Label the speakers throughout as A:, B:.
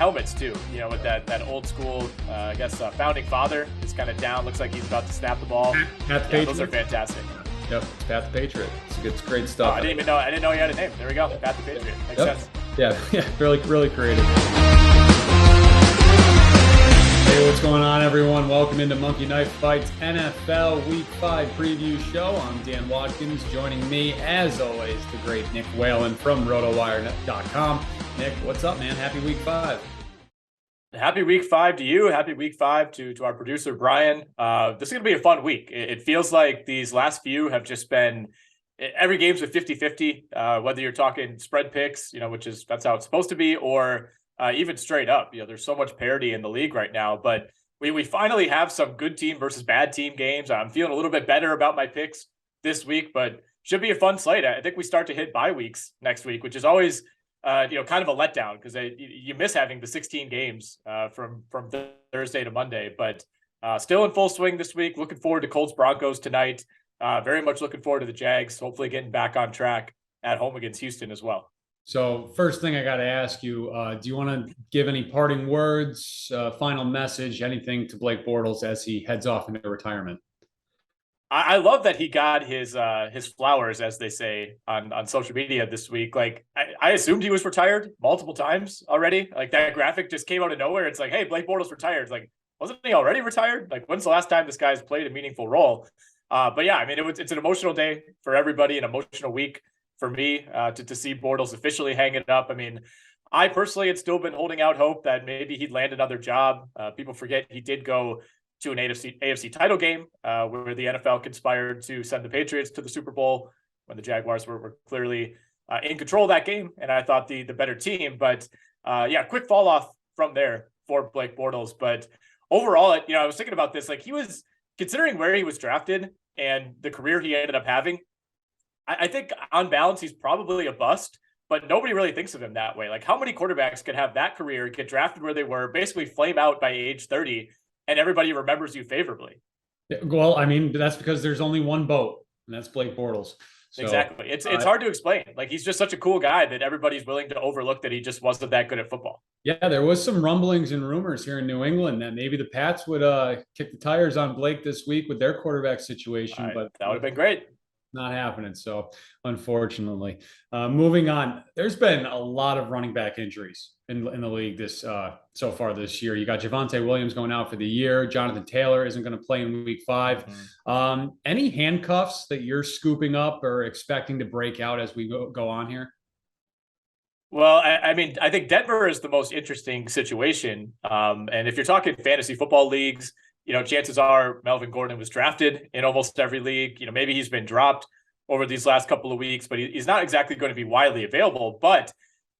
A: helmets too, with that old school, founding father is kind of down. Looks like he's about to snap the ball.
B: Pat the Patriot.
A: Those are fantastic.
B: Yep, it's Pat the Patriot. It's great stuff.
A: I didn't know he had a name. There we go, Pat the Patriot. Makes sense.
B: Yeah, really creative. Hey, what's going on, everyone? Welcome into Monkey Knife Fights NFL Week 5 preview show. I'm Dan Watkins. Joining me, as always, the great Nick Whalen from Rotowire.com. Nick, what's up, man? Happy Week 5.
A: Happy Week 5 to you. Happy Week 5 to our producer, Brian. This is going to be a fun week. It feels like these last few have just been every game's a 50-50, whether you're talking spread picks, that's how it's supposed to be, or even straight up. There's so much parity in the league right now, but we finally have some good team versus bad team games. I'm feeling a little bit better about my picks this week, but should be a fun slate. I think we start to hit bye weeks next week, which is always kind of a letdown because you miss having the 16 games from Thursday to Monday, but still in full swing this week. Looking forward to Colts Broncos tonight. Very much looking forward to the Jags, hopefully getting back on track at home against Houston as well.
B: So first thing I got to ask you, do you want to give any parting words, final message, anything to Blake Bortles as he heads off into retirement?
A: I love that he got his flowers, as they say on social media this week. Like I assumed he was retired multiple times already. Like that graphic just came out of nowhere. It's like, hey, Blake Bortles retired. It's like, wasn't he already retired? Like, when's the last time this guy's played a meaningful role? But yeah, I mean, it's an emotional day for everybody, an emotional week for me to see Bortles officially hang it up. I mean, I personally had still been holding out hope that maybe he'd land another job. People forget he did go to an AFC title game where the NFL conspired to send the Patriots to the Super Bowl when the Jaguars were clearly in control of that game, and I thought the better team. But quick fall off from there for Blake Bortles. But overall, I was thinking about this. Like, he was, considering where he was drafted and the career he ended up having, I think on balance, he's probably a bust, but nobody really thinks of him that way. Like, how many quarterbacks could have that career, get drafted where they were, basically flame out by age 30, and everybody remembers you favorably?
B: Well, I mean, that's because there's only one boat, and that's Blake Bortles. So,
A: exactly. It's hard to explain. Like, he's just such a cool guy that everybody's willing to overlook that he just wasn't that good at football.
B: Yeah, there was some rumblings and rumors here in New England that maybe the Pats would kick the tires on Blake this week with their quarterback situation. But
A: that would have been great.
B: Not happening. So unfortunately, moving on, there's been a lot of running back injuries in the league this so far this year. You got Javonte Williams going out for the year. Jonathan Taylor isn't going to play in week 5. Mm-hmm. Any handcuffs that you're scooping up or expecting to break out as we go on here?
A: Well, I mean, I think Denver is the most interesting situation. And if you're talking fantasy football leagues, chances are Melvin Gordon was drafted in almost every league. Maybe he's been dropped over these last couple of weeks, but he's not exactly going to be widely available. But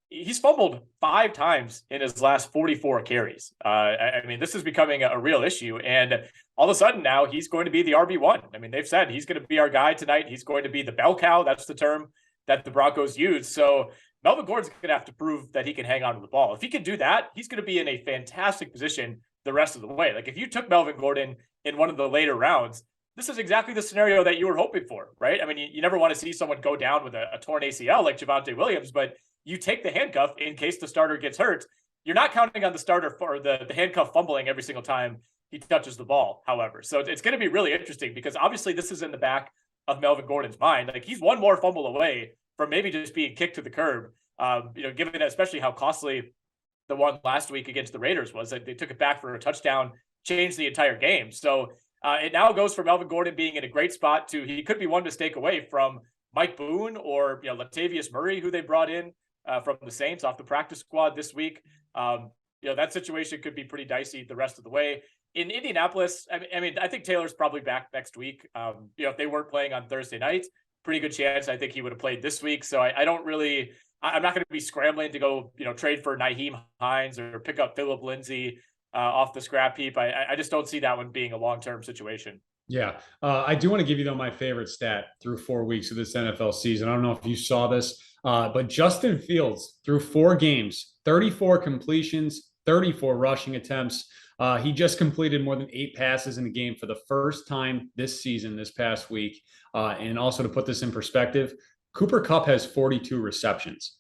A: he's fumbled 5 times in his last 44 carries. I mean, this is becoming a real issue. And all of a sudden now he's going to be the RB1. I mean, they've said he's going to be our guy tonight. He's going to be the bell cow. That's the term that the Broncos use. So Melvin Gordon's going to have to prove that he can hang on to the ball. If he can do that, he's going to be in a fantastic position the rest of the way. Like, if you took Melvin Gordon in one of the later rounds, this is exactly the scenario that you were hoping for, right? I mean, you never want to see someone go down with a torn ACL like Javonte Williams, but you take the handcuff in case the starter gets hurt. You're not counting on the starter for the handcuff fumbling every single time he touches the ball, however. So it's going to be really interesting because obviously this is in the back of Melvin Gordon's mind. Like, he's one more fumble away from maybe just being kicked to the curb, given especially how costly the one last week against the Raiders was. That they took it back for a touchdown, changed the entire game. So it now goes from Melvin Gordon being in a great spot to he could be one mistake away from Mike Boone or Latavius Murray, who they brought in from the Saints off the practice squad this week. That situation could be pretty dicey the rest of the way. In Indianapolis, I mean, I think Taylor's probably back next week. If they weren't playing on Thursday night, pretty good chance I think he would have played this week. So I'm not going to be scrambling to go, trade for Nyheim Hines or pick up Phillip Lindsay off the scrap heap. I just don't see that one being a long-term situation.
B: Yeah. I do want to give you, though, my favorite stat through 4 weeks of this NFL season. I don't know if you saw this, but Justin Fields through 4 games, 34 completions, 34 rushing attempts. He just completed more than 8 passes in the game for the first time this season, this past week. And also, to put this in perspective, Cooper Kupp has 42 receptions.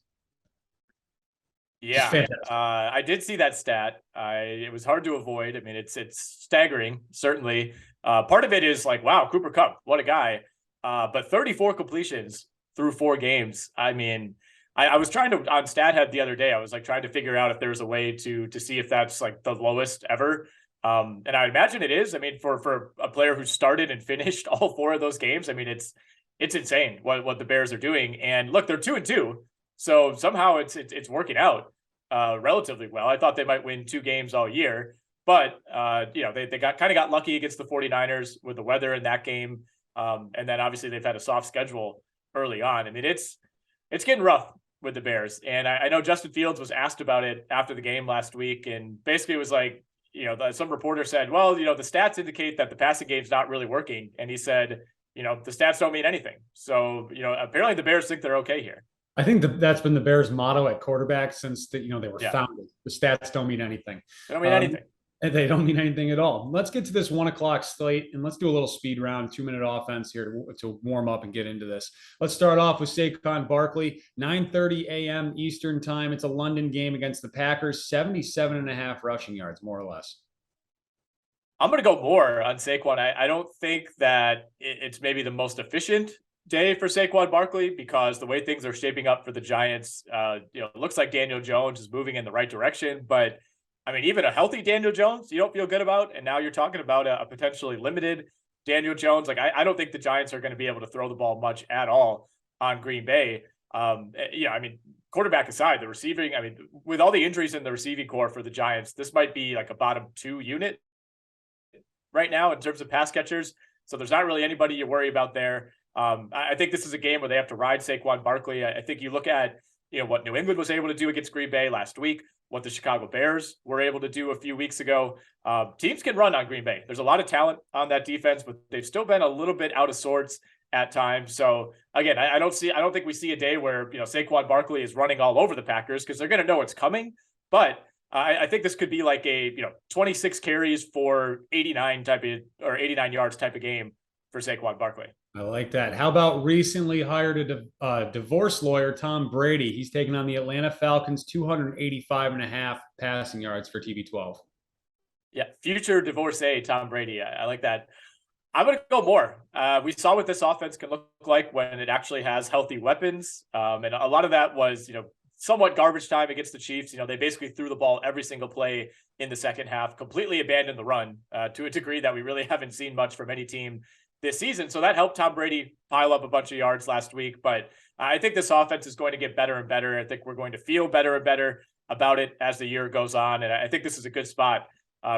B: Just
A: Yeah,
B: fantastic.
A: I did see that stat. It was hard to avoid. I mean, it's staggering, certainly. Part of it is like, wow, Cooper Kupp, what a guy. But 34 completions through 4 games. I mean, I was trying to on StatHead the other day. I was like trying to figure out if there's a way to see if that's like the lowest ever. And I imagine it is. I mean, for a player who started and finished all 4 of those games, I mean, it's insane what the Bears are doing. And look, they're 2-2. So somehow it's working out relatively well. I thought they might win 2 games all year, but they got lucky against the 49ers with the weather in that game. And then obviously they've had a soft schedule early on. I mean, it's getting rough with the Bears. And I know Justin Fields was asked about it after the game last week, and basically it was like, some reporter said, well, the stats indicate that the passing game's not really working. And he said, the stats don't mean anything. So, apparently the Bears think they're okay here.
B: I think that's been the Bears' motto at quarterback since they were
A: Yeah.
B: founded. The stats don't mean anything.
A: They don't mean anything.
B: And they don't mean anything at all. Let's get to this 1:00 slate and let's do a little speed round, 2-minute offense here to warm up and get into this. Let's start off with Saquon Barkley, 9:30 a.m. Eastern time. It's a London game against the Packers, 77.5 rushing yards, more or less.
A: I'm going to go more on Saquon. I don't think that it's maybe the most efficient day for Saquon Barkley because the way things are shaping up for the Giants, it looks like Daniel Jones is moving in the right direction. But I mean, even a healthy Daniel Jones, you don't feel good about. And now you're talking about a potentially limited Daniel Jones. Like, I don't think the Giants are going to be able to throw the ball much at all on Green Bay. I mean, quarterback aside, the receiving, I mean, with all the injuries in the receiving core for the Giants, this might be like a bottom 2 unit right now in terms of pass catchers. So there's not really anybody you worry about there. I think this is a game where they have to ride Saquon Barkley. I think you look at, what New England was able to do against Green Bay last week, what the Chicago Bears were able to do a few weeks ago. Teams can run on Green Bay. There's a lot of talent on that defense, but they've still been a little bit out of sorts at times. So again, I don't think we see a day where, Saquon Barkley is running all over the Packers because they're going to know it's coming. But I think this could be like a 26 carries for 89 yards type of game for Saquon Barkley.
B: I like that. How about recently hired a divorce lawyer, Tom Brady? He's taking on the Atlanta Falcons, 285.5 passing yards for TB12.
A: Yeah, future divorcee Tom Brady. I like that. I'm going to go more. We saw what this offense can look like when it actually has healthy weapons. And a lot of that was, somewhat garbage time against the Chiefs. They basically threw the ball every single play in the second half, completely abandoned the run to a degree that we really haven't seen much from any team this season. So that helped Tom Brady pile up a bunch of yards last week. But I think this offense is going to get better and better. I think we're going to feel better and better about it as the year goes on. And I think this is a good spot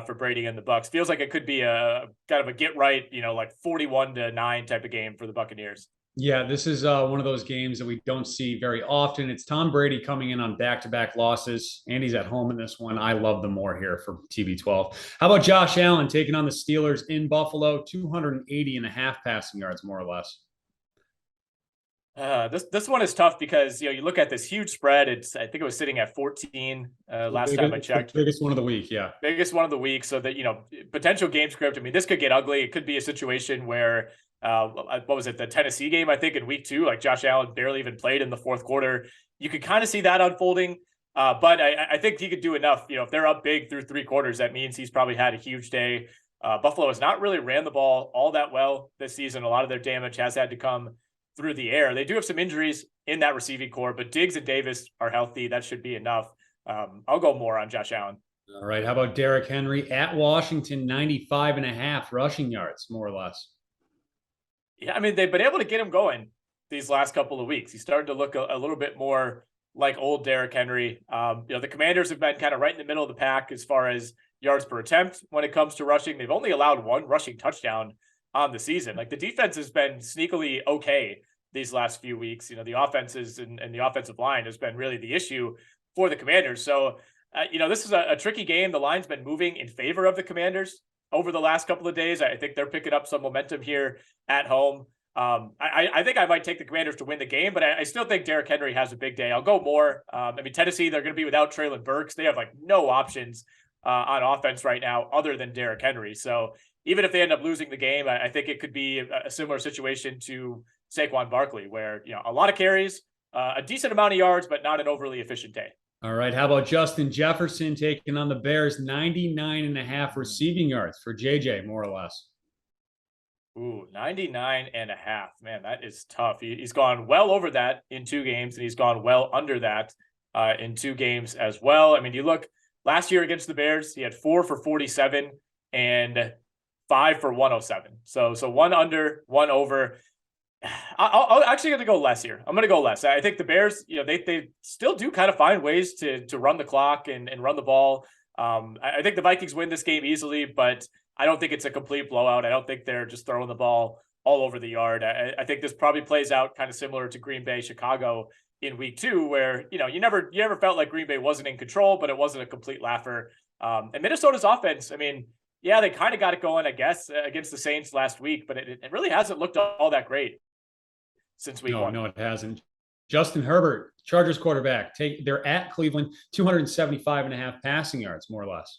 A: for Brady and the Bucs. Feels like it could be a kind of a get right, like 41-9 type of game for the Buccaneers.
B: Yeah, this is one of those games that we don't see very often. It's Tom Brady coming in on back-to-back losses, and he's at home in this one. I love the more here for TB12. How about Josh Allen taking on the Steelers in Buffalo, 280.5 passing yards, more or less?
A: This one is tough because you look at this huge spread. I think it was sitting at 14 last time I checked.
B: Biggest one of the week, yeah.
A: Biggest one of the week. So that potential game script. I mean, this could get ugly. It could be a situation where what was it, the Tennessee game? I think in week 2, like Josh Allen barely even played in the fourth quarter. You could kind of see that unfolding. But I think he could do enough. If they're up big through 3 quarters, that means he's probably had a huge day. Buffalo has not really ran the ball all that well this season. A lot of their damage has had to come through the air. They do have some injuries in that receiving core, but Diggs and Davis are healthy. That should be enough. I'll go more on Josh Allen.
B: All right. How about Derrick Henry at Washington, 95.5 rushing yards, more or less?
A: Yeah, I mean, they've been able to get him going these last couple of weeks. He's starting to look a little bit more like old Derrick Henry. The Commanders have been kind of right in the middle of the pack as far as yards per attempt when it comes to rushing. They've only allowed 1 rushing touchdown on the season. Like, the defense has been sneakily okay these last few weeks. The offenses and the offensive line has been really the issue for the Commanders. So, this is a tricky game. The line's been moving in favor of the Commanders over the last couple of days. I think they're picking up some momentum here at home. I think I might take the Commanders to win the game, but I still think Derrick Henry has a big day. I'll go more. I mean, Tennessee, they're going to be without Treylon Burks. They have like no options on offense right now other than Derrick Henry. So even if they end up losing the game, I think it could be a similar situation to Saquon Barkley, where, a lot of carries, a decent amount of yards, but not an overly efficient day.
B: All right. How about Justin Jefferson taking on the Bears? 99.5 receiving yards for JJ, more or less.
A: Ooh, 99.5. Man, that is tough. He's gone well over that in 2 games, and he's gone well under that in 2 games as well. I mean, you look last year against the Bears, he had 4 for 47 and 5 for 107. So one under, one over. I'll actually going to go less here. I'm going to go less. I think the Bears, they still do kind of find ways to run the clock and run the ball. I think the Vikings win this game easily, but I don't think it's a complete blowout. I don't think they're just throwing the ball all over the yard. I think this probably plays out kind of similar to Green Bay, Chicago in week 2, where, you never felt like Green Bay wasn't in control, but it wasn't a complete laugher. And Minnesota's offense, I mean, yeah, they kind of got it going, I guess, against the Saints last week, but it really hasn't looked all that great since week 1.
B: No, it hasn't. Justin Herbert, Chargers quarterback, they're at Cleveland, 275.5 passing yards, more or less.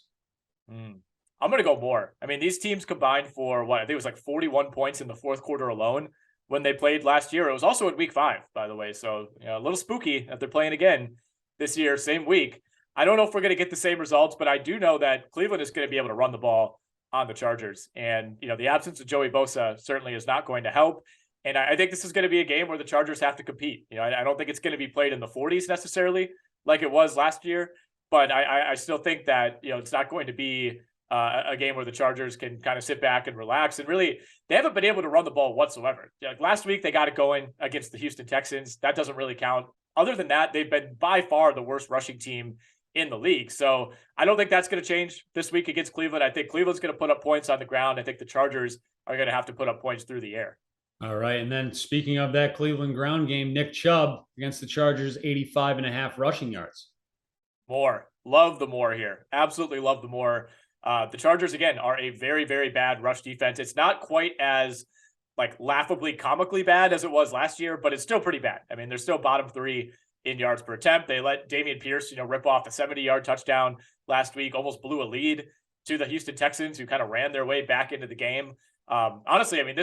A: I'm going to go more. I mean, these teams combined for what I think it was like 41 points in the fourth quarter alone when they played last year. It was also in week 5, by the way. So, a little spooky that they're playing again this year, same week. I don't know if we're going to get the same results, but I do know that Cleveland is going to be able to run the ball on the Chargers. And, the absence of Joey Bosa certainly is not going to help. And I think this is going to be a game where the Chargers have to compete. I don't think it's going to be played in the 40s necessarily like it was last year, but I still think that, it's not going to be a game where the Chargers can kind of sit back and relax. And really, they haven't been able to run the ball whatsoever. Like last week, they got it going against the Houston Texans. That doesn't really count. Other than that, they've been by far the worst rushing team in the league. So I don't think that's going to change this week against Cleveland. I think Cleveland's going to put up points on the ground. I think the Chargers are going to have to put up points through the air.
B: All right. And then speaking of that Cleveland ground game, Nick Chubb against the Chargers, 85.5 rushing yards.
A: More. Love the more here. Absolutely love the more. The Chargers, again, are a very, very bad rush defense. It's not quite as laughably comically bad as it was last year, but it's still pretty bad. I mean, they're still bottom 3 in yards per attempt. They let Dameon Pierce, rip off a 70-yard touchdown last week, almost blew a lead to the Houston Texans, who kind of ran their way back into the game. Honestly, I mean,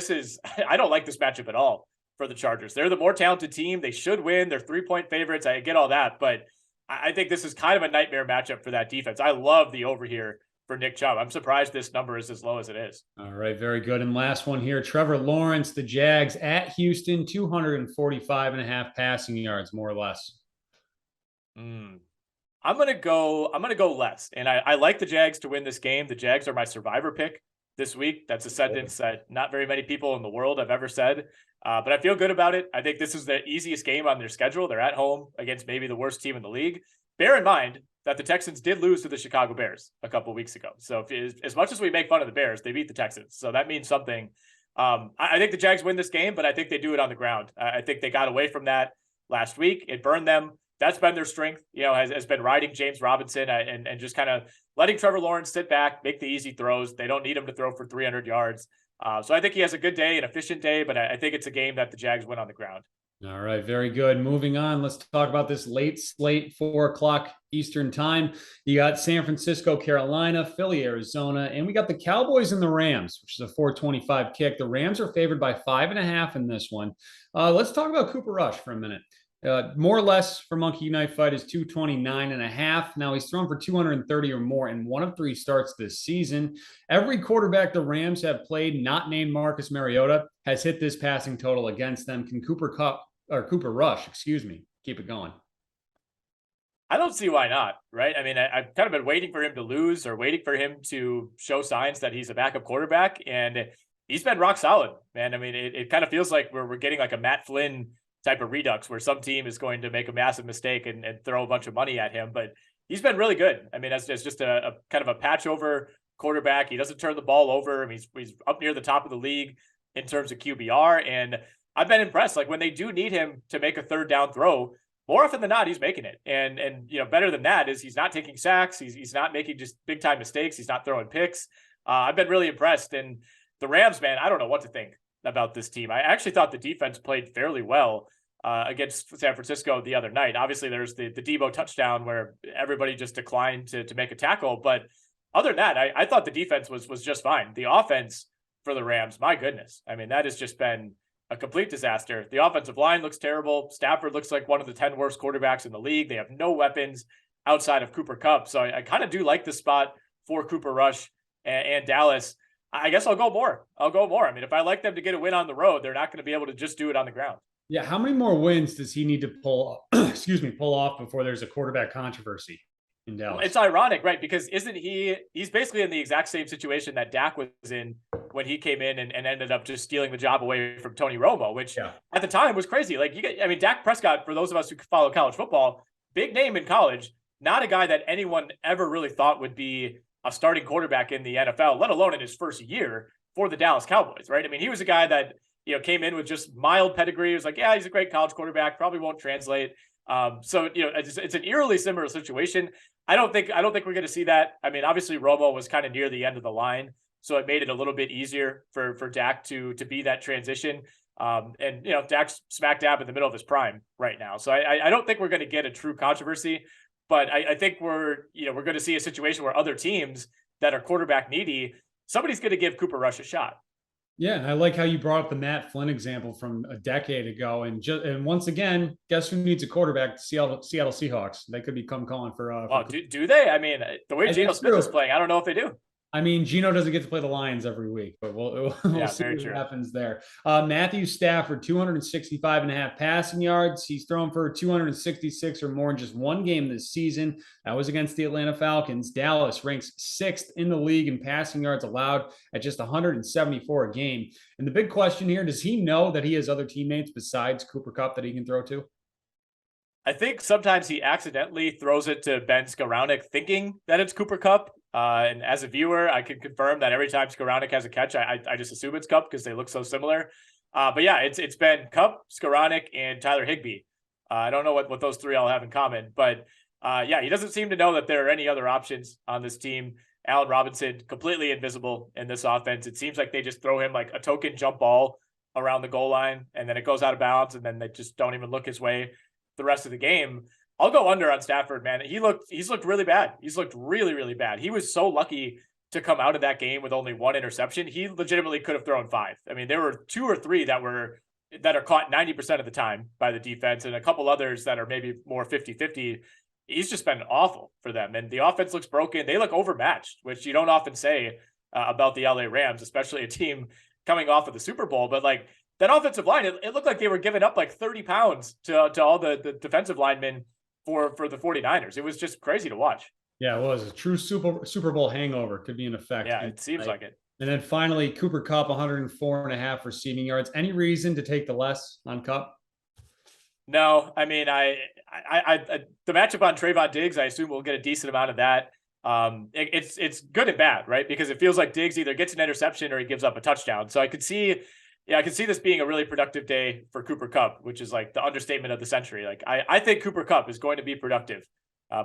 A: I don't like this matchup at all for the Chargers. They're the more talented team. They should win. They're 3-point favorites. I get all that, but I think this is kind of a nightmare matchup for that defense. I love the over here for Nick Chubb. I'm surprised this number is as low as it is.
B: All right, very good. And last one here, Trevor Lawrence, the Jags at Houston, 245.5 passing yards, more or less.
A: I'm gonna go less. And I like the Jags to win this game. The Jags are my survivor pick this week. That's a sentence that not very many people in the world have ever said. But I feel good about it. I think this is the easiest game on their schedule. They're at home against maybe the worst team in the league. Bear in mind that the Texans did lose to the Chicago Bears a couple of weeks ago. So as much as we make fun of the Bears, they beat the Texans. So that means something. I think the Jags win this game, but I think they do it on the ground. I think they got away from that last week. It burned them. That's been their strength, has been riding James Robinson and just kind of letting Trevor Lawrence sit back, make the easy throws. They don't need him to throw for 300 yards. So I think he has a good day, an efficient day, but I think it's a game that the Jags win on the ground.
B: All right, very good. Moving on, let's talk about this late slate, 4:00 Eastern time. You got San Francisco, Carolina, Philly, Arizona, and we got the Cowboys and the Rams, which is a 425 kick. The Rams are favored by 5.5 in this one. Let's talk about Cooper Rush for a minute. More or less for Monkey Knife Fight is 229.5. Now he's thrown for 230 or more in 1 of 3 starts this season. Every quarterback the Rams have played, not named Marcus Mariota, has hit this passing total against them. Can Cooper Rush, keep it going?
A: I don't see why not, right? I mean, I've kind of been waiting for him to lose or waiting for him to show signs that he's a backup quarterback, and he's been rock solid, man. I mean, it kind of feels like we're getting like a Matt Flynn type of redux where some team is going to make a massive mistake and throw a bunch of money at him, but he's been really good. I mean, as just a kind of a patch over quarterback. He doesn't turn the ball over. I mean, he's up near the top of the league in terms of QBR, and I've been impressed. Like when they do need him to make a third down throw, more often than not, he's making it. And better than that is he's not taking sacks. He's not making just big time mistakes. He's not throwing picks. I've been really impressed. And the Rams, man, I don't know what to think about this team. I actually thought the defense played fairly well against San Francisco the other night. Obviously, there's the Debo touchdown where everybody just declined to make a tackle. But other than that, I thought the defense was just fine. The offense for the Rams, my goodness. I mean, that has just been a complete disaster. The offensive line looks terrible. Stafford looks like one of the 10 worst quarterbacks in the league. They have no weapons. outside of Cooper Kupp. So I kind of do like the spot for Cooper Rush and Dallas. I guess I'll go more. I mean, if I like them to get a win on the road, they're not going to be able to just do it on the ground.
B: Yeah, how many more wins does he need to pull pull off before there's a quarterback controversy in Dallas?
A: It's ironic, right? Because he's basically in the exact same situation that Dak was in when he came in and ended up just stealing the job away from Tony Romo, which at the time was crazy. Like Dak Prescott, for those of us who follow college football, big name in college, not a guy that anyone ever really thought would be a starting quarterback in the NFL, let alone in his first year for the Dallas Cowboys, right? I mean, he was a guy that, came in with just mild pedigree. He was like, yeah, he's a great college quarterback, probably won't translate. So it's an eerily similar situation. I don't think we're going to see that. I mean, obviously Romo was kind of near the end of the line, so it made it a little bit easier for Dak to be that transition. And Dak's smack dab in the middle of his prime right now. So I don't think we're going to get a true controversy, but I think we're going to see a situation where other teams that are quarterback needy, somebody's going to give Cooper Rush a shot.
B: Yeah, and I like how you brought up the Matt Flynn example from a decade ago. And once again, guess who needs a quarterback? Seattle Seahawks. They could become calling for.
A: Well, do they? I mean, the way Geno Smith is playing, I don't know if they do.
B: I mean, Geno doesn't get to play the Lions every week, but we'll see what happens there. Matthew Stafford, 265.5 passing yards. He's thrown for 266 or more in just one game this season. That was against the Atlanta Falcons. Dallas ranks 6th in the league in passing yards allowed at just 174 a game. And the big question here, does he know that he has other teammates besides Cooper Kupp that he can throw to?
A: I think sometimes he accidentally throws it to Ben Skowronek thinking that it's Cooper Kupp. And as a viewer, I can confirm that every time Skowronek has a catch, I just assume it's Kupp because they look so similar. But yeah, it's been Kupp, Skowronek, and Tyler Higbee. I don't know what those three all have in common, but he doesn't seem to know that there are any other options on this team. Allen Robinson, completely invisible in this offense. It seems like they just throw him like a token jump ball around the goal line, and then it goes out of bounds, and then they just don't even look his way the rest of the game. I'll go under on Stafford, man. He's looked really bad. He's looked really, really bad. He was so lucky to come out of that game with only one interception. He legitimately could have thrown 5. I mean, there were 2 or 3 that are caught 90% of the time by the defense, and a couple others that are maybe more 50-50. He's just been awful for them. And the offense looks broken. They look overmatched, which you don't often say about the LA Rams, especially a team coming off of the Super Bowl. But like, that offensive line, it looked like they were giving up like 30 pounds to all the defensive linemen for the 49ers. It was just crazy to watch.
B: Yeah, it was a true Super Bowl hangover. Could be in effect.
A: Yeah, it seems like it.
B: And then finally, Cooper Kupp, 104.5 receiving yards. Any reason to take the less on Kupp?
A: No, I mean, I the matchup on Trayvon Diggs, I assume we'll get a decent amount of that. It's good and bad, right? Because it feels like Diggs either gets an interception or he gives up a touchdown. So I could see this being a really productive day for Cooper Kupp, which is like the understatement of the century. Like I think Cooper Kupp is going to be productive.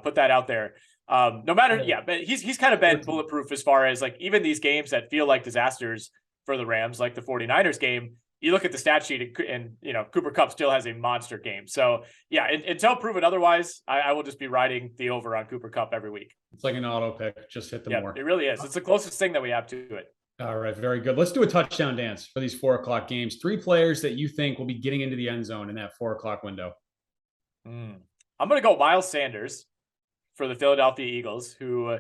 A: Put that out there. No matter, but he's kind of been bulletproof as far as like even these games that feel like disasters for the Rams, like the 49ers game. You look at the stat sheet and Cooper Kupp still has a monster game. So yeah, until proven otherwise, I will just be riding the over on Cooper Kupp every week.
B: It's like an auto pick. Just hit the more.
A: It really is. It's the closest thing that we have to it.
B: All right, very good. Let's do a touchdown dance for these 4:00 games. 3 players that you think will be getting into the end zone in that 4:00 window.
A: I'm going to go Miles Sanders for the Philadelphia Eagles, who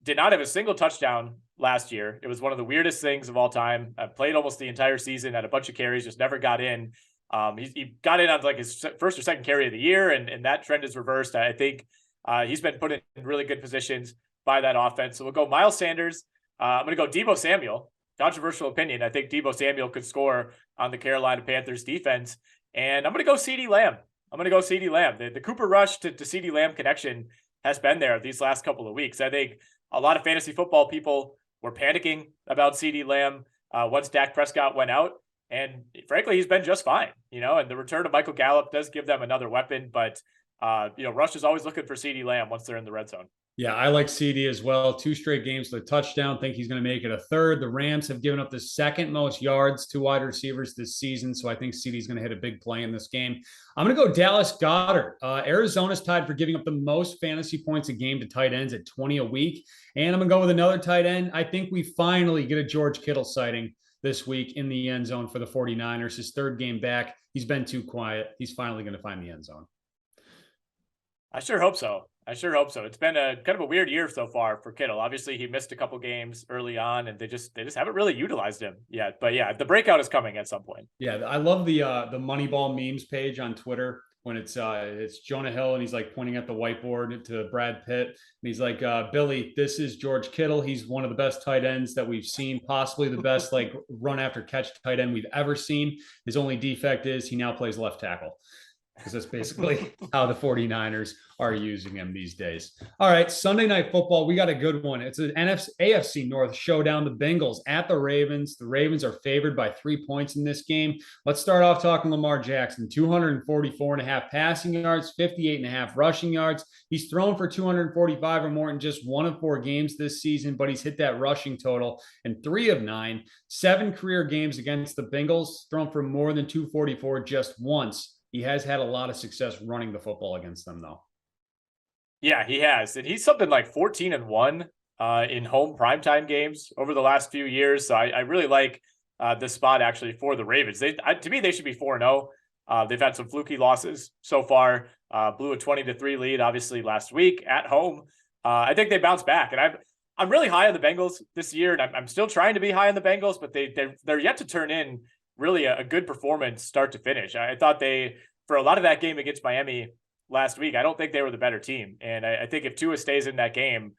A: did not have a single touchdown last year. It was one of the weirdest things of all time. I played almost the entire season, had a bunch of carries, just never got in. He got in on like his first or second carry of the year, and that trend is reversed. I think he's been put in really good positions by that offense. So we'll go Miles Sanders. I'm going to go Deebo Samuel. Controversial opinion. I think Deebo Samuel could score on the Carolina Panthers defense. And I'm going to go CeeDee Lamb. The Cooper Rush to CeeDee Lamb connection has been there these last couple of weeks. I think a lot of fantasy football people were panicking about CeeDee Lamb once Dak Prescott went out. And frankly, he's been just fine, and the return of Michael Gallup does give them another weapon. But, Rush is always looking for CeeDee Lamb once they're in the red zone. Yeah,
B: I like CD as well. 2 straight games with a touchdown. Think he's going to make it a third. The Rams have given up the second most yards to wide receivers this season, so I think CD's going to hit a big play in this game. I'm going to go Dallas Goedert. Arizona's tied for giving up the most fantasy points a game to tight ends at 20 a week. And I'm going to go with another tight end. I think we finally get a George Kittle sighting this week in the end zone for the 49ers. His 3rd game back. He's been too quiet. He's finally going to find the end zone.
A: I sure hope so. I sure hope so. It's been a kind of a weird year so far for Kittle. Obviously, he missed a couple games early on, and they just haven't really utilized him yet. But yeah, the breakout is coming at some point.
B: Yeah, I love the Moneyball memes page on Twitter when it's Jonah Hill and he's like pointing at the whiteboard to Brad Pitt and he's like, Billy, this is George Kittle. He's one of the best tight ends that we've seen, possibly the best like run after catch tight end we've ever seen. His only defect is he now plays left tackle, because that's basically how the 49ers are using him these days. All right, Sunday Night Football, we got a good one. It's an AFC North showdown. The Bengals at the Ravens. The Ravens are favored by 3 points in this game. Let's start off talking Lamar Jackson. 244.5 passing yards, 58.5 rushing yards. He's thrown for 245 or more in just 1 of 4 games this season, but he's hit that rushing total in 3 of 9. 7 career games against the Bengals, thrown for more than 244 just once. He has had a lot of success running the football against them, though.
A: Yeah, he has. And he's something like 14-1 in home primetime games over the last few years. So I really like this spot actually for the Ravens. To me, they should be 4-0. They've had some fluky losses so far. Blew a 20-3 lead, obviously, last week at home. I think they bounce back. And I'm really high on the Bengals this year. And I'm still trying to be high on the Bengals, but they're yet to turn in really a good performance start to finish. I thought for a lot of that game against Miami last week, I don't think they were the better team. And I think if Tua stays in that game,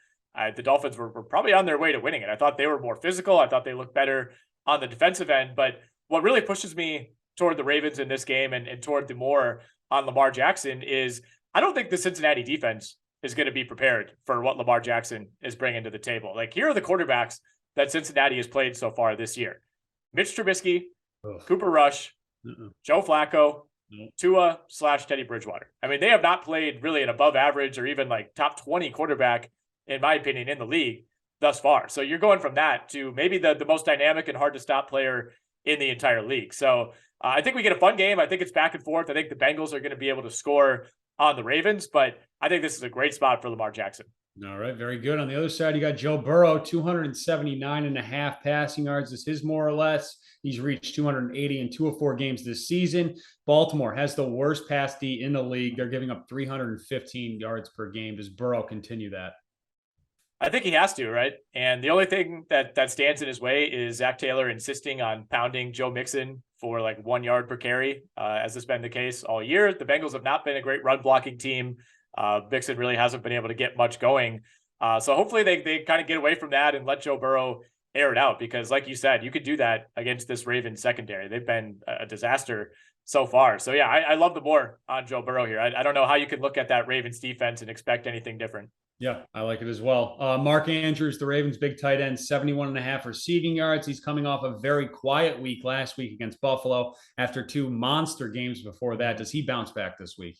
A: the Dolphins were probably on their way to winning it. I thought they were more physical. I thought they looked better on the defensive end. But what really pushes me toward the Ravens in this game and toward the more on Lamar Jackson is I don't think the Cincinnati defense is going to be prepared for what Lamar Jackson is bringing to the table. Like, here are the quarterbacks that Cincinnati has played so far this year: Mitch Trubisky, Cooper Rush, Joe Flacco, Tua/Teddy Bridgewater. I mean, they have not played really an above average or even like top 20 quarterback, in my opinion, in the league thus far. So you're going from that to maybe the most dynamic and hard to stop player in the entire league. So I think we get a fun game. I think it's back and forth. I think the Bengals are going to be able to score on the Ravens, but I think this is a great spot for Lamar Jackson.
B: All right, very good. On the other side, you got Joe Burrow, 279.5 passing yards. This is more or less. He's reached 280 in 2 of 4 games this season. Baltimore has the worst pass D in the league. They're giving up 315 yards per game. Does Burrow continue that?
A: I think he has to, right? And the only thing that stands in his way is Zach Taylor insisting on pounding Joe Mixon for like 1 yard per carry, as has been the case all year. The Bengals have not been a great run blocking team. Mixon really hasn't been able to get much going. So hopefully they kind of get away from that and let Joe Burrow air it out, because like you said, you could do that against this Ravens secondary. They've been a disaster so far. So yeah, I love the more on Joe Burrow here. I don't know how you can look at that Ravens defense and expect anything different.
B: Yeah, I like it as well. Mark Andrews, the Ravens' big tight end, 71.5 receiving yards. He's coming off a very quiet week last week against Buffalo after 2 monster games before that. Does he bounce back this week?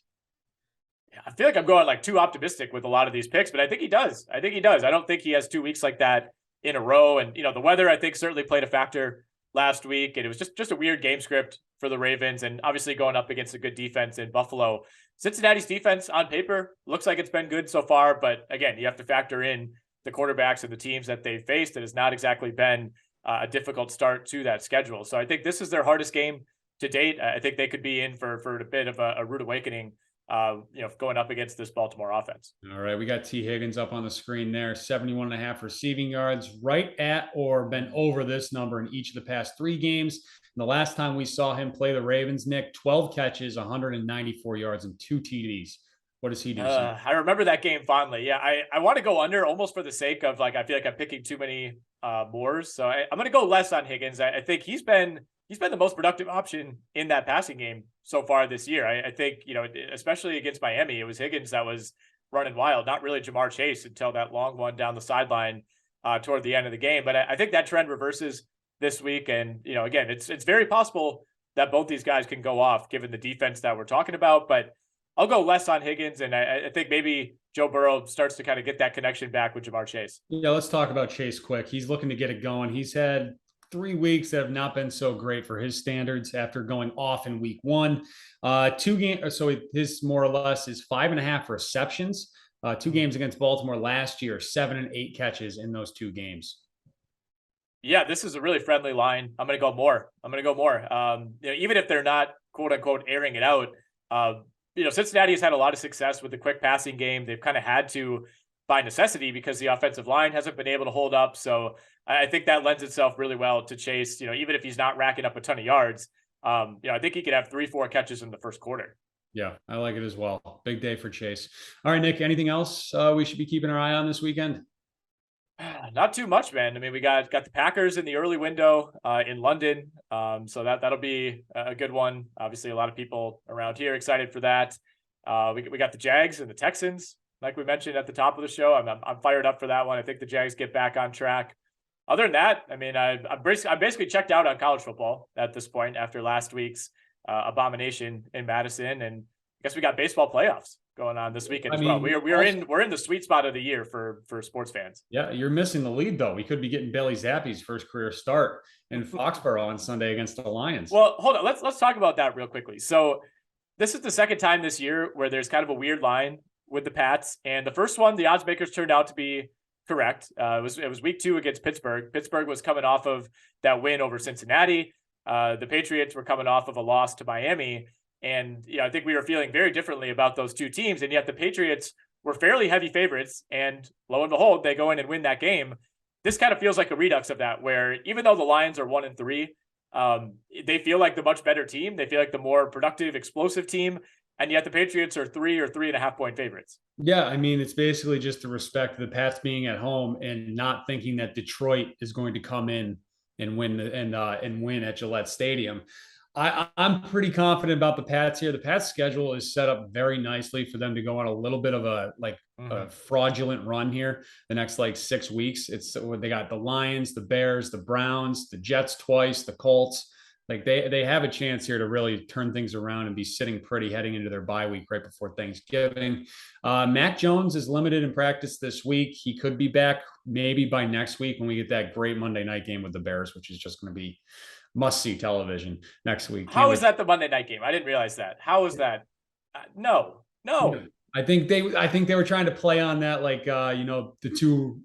A: I feel like I'm going like too optimistic with a lot of these picks, but I think he does. I don't think he has 2 weeks like that in a row. And, the weather, I think, certainly played a factor last week. And it was just a weird game script for the Ravens, and obviously going up against a good defense in Buffalo. Cincinnati's defense on paper looks like it's been good so far, but again, you have to factor in the quarterbacks and the teams that they've faced. It has not exactly been a difficult start to that schedule. So I think this is their hardest game to date. I think they could be in for a bit of a rude awakening, going up against this Baltimore offense.
B: All right, we got T. Higgins up on the screen there, 71.5 receiving yards, right at or been over this number in each of the past 3 games. And the last time we saw him play the Ravens, Nick, 12 catches, 194 yards, and 2 TDs. What does he do?
A: I remember that game fondly. Yeah, I want to go under almost for the sake of, like, I feel like I'm picking too many mores. So I'm going to go less on Higgins. I think he's been the most productive option in that passing game so far this year. I think, especially against Miami, it was Higgins that was running wild, not really Jamar Chase until that long one down the sideline toward the end of the game. But I think that trend reverses this week. And, again, it's very possible that both these guys can go off given the defense that we're talking about. But I'll go less on Higgins. And I think maybe Joe Burrow starts to kind of get that connection back with Jamar Chase.
B: Yeah, let's talk about Chase quick. He's looking to get it going. He's had 3 weeks that have not been so great for his standards after going off in week 1. 2 games, so his more or less is 5.5 receptions. 2 games against Baltimore last year, 7 and 8 catches in those 2 games.
A: Yeah, this is a really friendly line. I'm going to go more. Even if they're not quote unquote airing it out, Cincinnati has had a lot of success with the quick passing game. They've kind of had to by necessity because the offensive line hasn't been able to hold up. So I think that lends itself really well to Chase, even if he's not racking up a ton of yards. I think he could have 3-4 catches in the first quarter.
B: Yeah, I like it as well. Big day for Chase. All right, Nick, anything else we should be keeping our eye on this weekend?
A: Not too much, man. I mean, we got the Packers in the early window in London. So that'll be a good one. Obviously, a lot of people around here excited for that. We got the Jags and the Texans, like we mentioned at the top of the show. I'm fired up for that one. I think the Jags get back on track. Other than that, I mean, I'm basically checked out on college football at this point after last week's abomination in Madison, and I guess we got baseball playoffs going on this weekend as well. We're in the sweet spot of the year for sports fans.
B: Yeah, you're missing the lead though. We could be getting Bailey Zappi's first career start in Foxborough on Sunday against the Lions.
A: Well, hold on. Let's talk about that real quickly. So this is the second time this year where there's kind of a weird line with the Pats, and the first one, the odds makers turned out to be correct. It was week 2 against Pittsburgh. Pittsburgh was coming off of that win over Cincinnati. The Patriots were coming off of a loss to Miami. And I think we were feeling very differently about those two teams. And yet the Patriots were fairly heavy favorites. And lo and behold, they go in and win that game. This kind of feels like a redux of that, where even though the Lions are 1-3, they feel like the much better team. They feel like the more productive, explosive team. And yet the Patriots are 3 or 3.5 point favorites.
B: Yeah, I mean, it's basically just the respect of the Pats being at home and not thinking that Detroit is going to come in and win at Gillette Stadium. I'm pretty confident about the Pats here. The Pats schedule is set up very nicely for them to go on a little bit of a fraudulent run here the next 6 weeks. They got the Lions, the Bears, the Browns, the Jets twice, the Colts. They have a chance here to really turn things around and be sitting pretty heading into their bye week right before Thanksgiving. Mac Jones is limited in practice this week. He could be back maybe by next week when we get that great Monday night game with the Bears, which is just going to be must-see television next week.
A: How is that the Monday night game? I didn't realize that. How is that? No.
B: I think they were trying to play on that, the two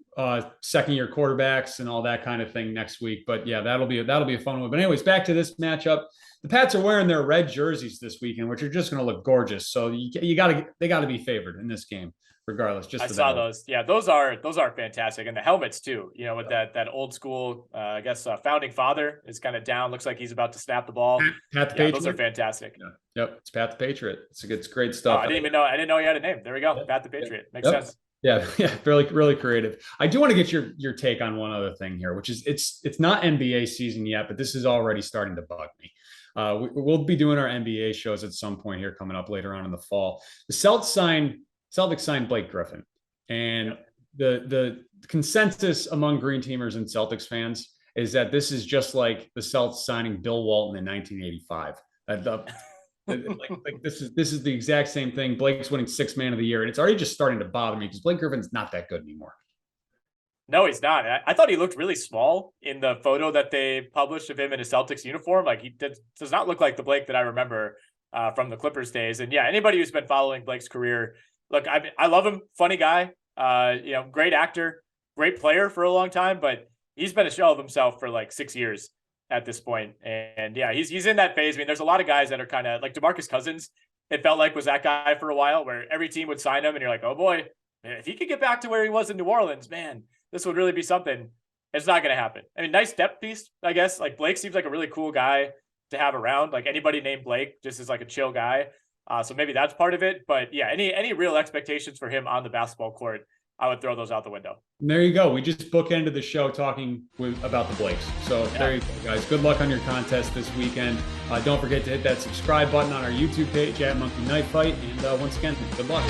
B: second-year quarterbacks and all that kind of thing next week. But yeah, that'll be a fun one. But anyways, back to this matchup. The Pats are wearing their red jerseys this weekend, which are just going to look gorgeous. So they got to be favored in this game, regardless. Just
A: I saw those. Yeah, those are fantastic, and the helmets too. With that old school, I guess founding father is kind of down. Looks like he's about to snap the ball.
B: Pat the Patriot.
A: Those are fantastic.
B: Yeah. Yep, it's Pat the Patriot. It's great stuff.
A: I didn't know he had a name. There we go. Pat the Patriot. Makes sense.
B: Yeah, really creative. I do want to get your take on one other thing here, which is it's not NBA season yet, but this is already starting to bug me. We'll be doing our NBA shows at some point here coming up later on in the fall. The Celtics signed Blake Griffin, and the consensus among Green Teamers and Celtics fans is that this is just like the Celtics signing Bill Walton in 1985. This is the exact same thing. Blake's winning 6th man of the year, and it's already just starting to bother me because Blake Griffin's not that good anymore.
A: No, he's not. I thought he looked really small in the photo that they published of him in a Celtics uniform. He does not look like the Blake that I remember from the Clippers days. And yeah, anybody who's been following Blake's career, look, I love him. Funny guy, great actor, great player for a long time, but he's been a shell of himself for 6 years at this point. And yeah, he's in that phase. I mean, there's a lot of guys that are kind of like DeMarcus Cousins. It felt like was that guy for a while where every team would sign him and you're like, oh boy, if he could get back to where he was in New Orleans, man, this would really be something. It's not going to happen. I mean, nice depth piece, I guess. Blake seems like a really cool guy to have around. Anybody named Blake just is a chill guy. So maybe that's part of it. But yeah, any real expectations for him on the basketball court, I would throw those out the window.
B: And there you go. We just bookended the show talking about the Blakes. So There you go, guys. Good luck on your contest this weekend. Don't forget to hit that subscribe button on our YouTube page at Monkey Knife Fight. And once again, good luck.